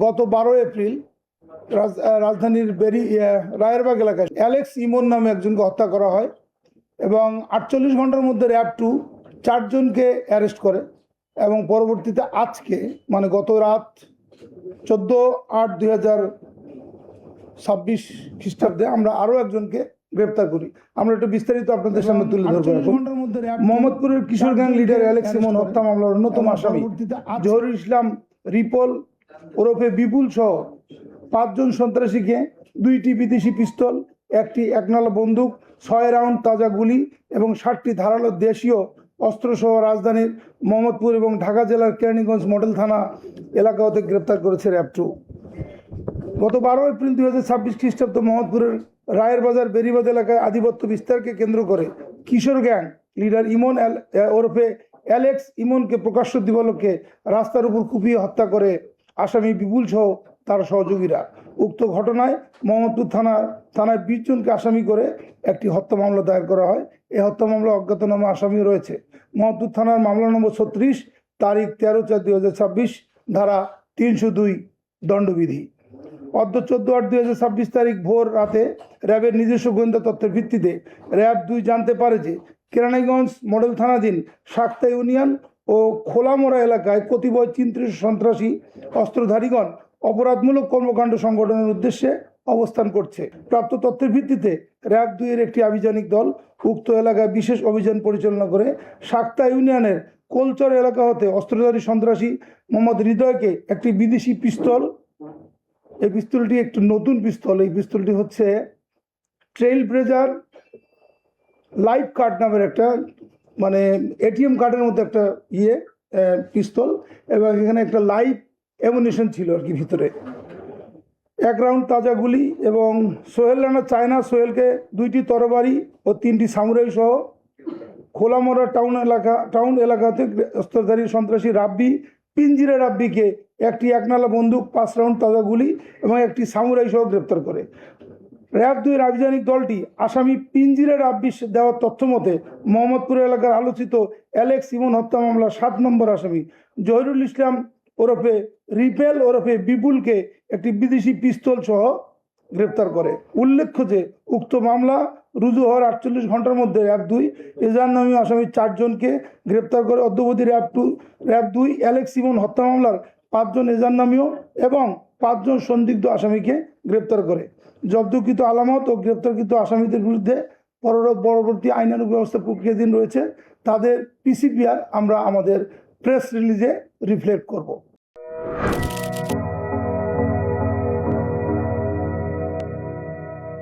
গত 12 এপ্রিল রাজধানীর রায়েরবাগ এলাকায় অ্যালেক্স ইমন নামে একজনকে হত্যা করা হয় এবং 48 ঘন্টার মধ্যে র্যাব 2 4জনকে অ্যারেস্ট করে এবং পরবর্তীতে আজকে মানে গত রাত 14/8/2026 খ্রিস্টাব্দে আমরা আরও একজনকে গ্রেপ্তার করি। আমরা একটু বিস্তারিত আপনাদের সামনে তুলে ধরবো। মোহাম্মদপুরের কিশোর গ্যাং লিডার অ্যালেক্স ইমন হত্যা মামলার অন্যতম আসামি জহুরুল ইসলাম রিপল ওরফে বিপুল সহ 5 জন সন্ত্রাসীকে 2টি বিদেশি পিস্তল, 1টি একনালা বন্দুক, 6 রাউন্ড তাজা গুলি এবং 60টি ধারালো দেশীয় অস্ত্রসহ রাজধানীর মোহাম্মদপুর এবং ঢাকা জেলার কেরানীগঞ্জ মডেল থানা এলাকা হতে গ্রেপ্তার করেছে র্যাব 2। গত 12 এপ্রিল 2026 খ্রিস্টাব্দ মোহাম্মদপুরের রায়ের বাজার বেরিবাদ এলাকায় আধিপত্য বিস্তারকে কেন্দ্র করে কিশোর গ্যাং লিডার ইমন ওরফে অ্যালেক্স ইমনকে প্রকাশ্য দিবালোকে রাস্তার উপর কুপিয়ে হত্যা করে আসামি বিপুল সহ তার সহযোগীরা। উক্ত ঘটনায় মোহাম্মদপুর থানায় 20 জনকে আসামি করে একটি হত্যা মামলা দায়ের করা হয়। এই হত্যা মামলা অজ্ঞাতনামা আসামি রয়েছে। মোহাম্মদপুর থানার মামলা নম্বর 36 তারিখ 13/4/2026 ধারা 302 দণ্ডবিধি। অদ্য 14/8/2026 তারিখ ভোর রাতে র্যাবের নিজস্ব গোয়েন্দা তথ্যের ভিত্তিতে র্যাব 2 জানতে পারে যে কেরানীগঞ্জ মডেল থানাধীন শাক্তা ইউনিয়ন ও খোলামোড়া এলাকায় কতিপয় চিন্তিত সন্ত্রাসী অস্ত্রধারীগণ অপরাধমূলক কর্মকাণ্ড সংগঠনের উদ্দেশ্যে অবস্থান করছে। প্রাপ্ত তথ্যের ভিত্তিতে র্যাব 2 এর একটি আভিযানিক দল উক্ত এলাকায় বিশেষ অভিযান পরিচালনা করে শাক্তা ইউনিয়নের কোলচর এলাকা হতে অস্ত্রধারী সন্ত্রাসী মোহাম্মদ হৃদয়কে একটি বিদেশি পিস্তল, এই পিস্তলটি একটু নতুন পিস্তল, এই পিস্তলটি হচ্ছে ট্রেইল ব্লেজার লাইফ কার্ড নামের একটা মানে এটিএম কার্ডের মধ্যে একটা পিস্তল এবং এখানে একটা লাইভ অ্যামুনিশন ছিল আর কি ভিতরে, 1 রাউন্ড তাজা গুলি এবং সোহেল রানা চায়না সোহেলকে 2টি তরবারি ও 3টি সামুরাই সহ খোলামোড়া টাউন এলাকাতে অস্ত্রধারী সন্ত্রাসী রাব্বি পিঞ্জিরা রাব্বিকে একটি একনালা বন্দুক, 5 রাউন্ড তাজা গুলি এবং একটি সামুরাই সহ গ্রেপ্তার করে। র্যাব 2 এর আভিযানিক দলটি আসামি পিঞ্জিরা রাব্বি দেওয়ার তথ্য মতে মোহাম্মদপুর এলাকার আলোচিত অ্যালেক্স ইমন হত্যা মামলা 7 নম্বর আসামি জহুরুল ইসলাম ওরফে রিপেল ওরফে বিপুলকে একটি বিদেশি পিস্তল সহ গ্রেপ্তার করে। উল্লেখ্য যে উক্ত মামলা রুজু হওয়ার 48 ঘন্টার মধ্যে র্যাব 2 এজাহার নামীয় আসামি 4 জনকে গ্রেপ্তার করে। অদ্যাবধি র্যাব 2 অ্যালেক্স ইমন হত্যা মামলার 5 জন এজাহার নামীয় এবং 5 জন সন্দিগ্ধ আসামিকে গ্রেপ্তার করে। জব্দকৃত আলামত ও গ্রেপ্তারকৃত আসামিদের বিরুদ্ধে পরবর্তী আইনানুগ ব্যবস্থা প্রক্রিয়াধীন রয়েছে। তাদের পিসিপিআর আমরা আমাদের প্রেস রিলিজে রিফ্লেক্ট করব।